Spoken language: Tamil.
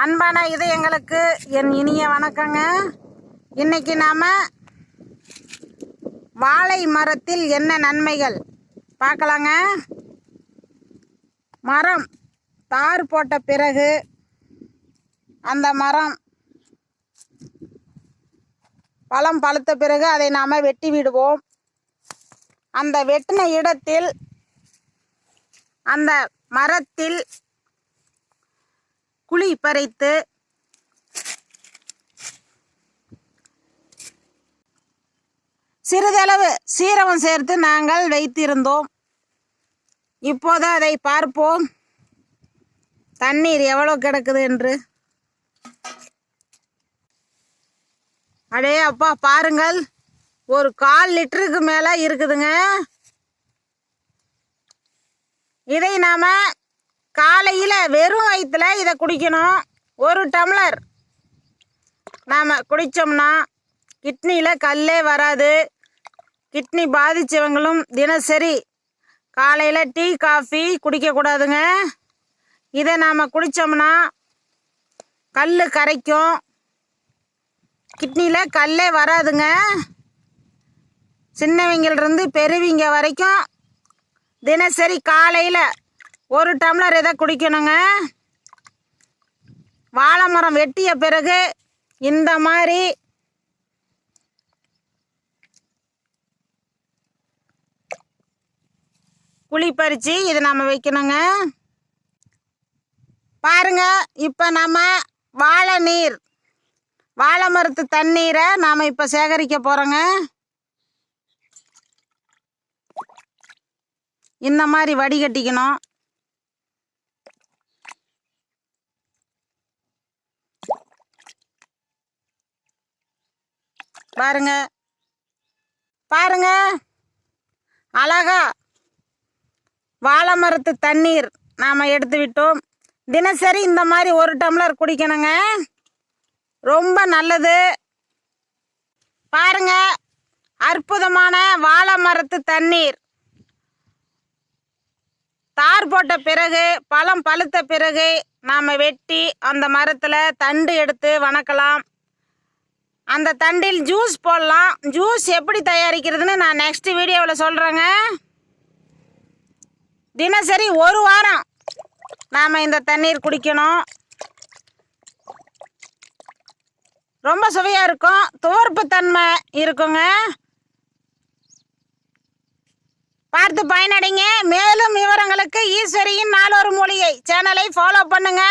அன்பான இதயங்களுக்கு என் இனிய வணக்கங்க. இன்னைக்கு நாம வாழை மரத்தில் என்ன நன்மைகள் பார்க்கலாங்க. மரம் தார் போட்ட பிறகு அந்த மரம் பழம் பழுத்த பிறகு அதை நாம் வெட்டி விடுவோம். அந்த வெட்டின இடத்தில் அந்த மரத்தில் குழி பறித்து சிறிதளவு சீரகம் சேர்த்து நாங்கள் வைத்திருந்தோம். இப்போது அதை பார்ப்போம், தண்ணீர் எவ்வளோ கிடக்குது என்று. அடே அப்பா, பாருங்கள், ஒரு 1/4 லிட்டருக்கு மேலே இருக்குதுங்க. இதை நாம் காலையில் வெறும் வயிற்றில் இதை குடிக்கணும். 1 டம்ளர் நாம் குடித்தோம்னா கிட்னியில் கல்லே வராது. கிட்னி பாதித்தவங்களும் தினசரி காலையில் டீ காஃபி குடிக்கக்கூடாதுங்க. இதை நாம் குடித்தோம்னா கல் கரைக்கும், கிட்னியில் கல்லே வராதுங்க. சின்னவங்கிலிருந்து பெரியவங்க வரைக்கும் தினசரி காலையில் 1 டம்ளர் இதை குடிக்கணுங்க. வாழை மரம் வெட்டிய பிறகு இந்த மாதிரி குழி பறித்து இதை நம்ம வைக்கணுங்க. பாருங்க, இப்போ நம்ம வாழை மரத்து தண்ணீரை நாம் இப்போ சேகரிக்க போகிறோங்க. இந்த மாதிரி வடிகட்டிக்கணும். பாருங்க அழகா வாழை மரத்து தண்ணீர் நாம் எடுத்து விட்டோம். தினசரி இந்த மாதிரி 1 டம்ளர் குடிக்கணுங்க, ரொம்ப நல்லது. பாருங்க, அற்புதமான வாழை மரத்து தண்ணீர். தார் போட்ட பிறகு பழம் பழுத்த பிறகு நாம் வெட்டி அந்த மரத்தில் தண்டு எடுத்து வணக்கலாம். அந்த தண்டில் ஜூஸ் போடலாம். ஜூஸ் எப்படி தயாரிக்கிறதுன்னு நான் நெக்ஸ்ட் வீடியோவில் சொல்கிறேங்க. தினசரி 1 வாரம் நாம் இந்த தண்ணீர் குடிக்கணும். ரொம்ப சுவையாக இருக்கும், துவர்ப்பு தன்மை இருக்குங்க. பார்த்து பயனடைங்க. மேலும் விவரங்களுக்கு ஈஸ்வரியின் நாளொரு மூலிகை சேனலை ஃபாலோ பண்ணுங்க.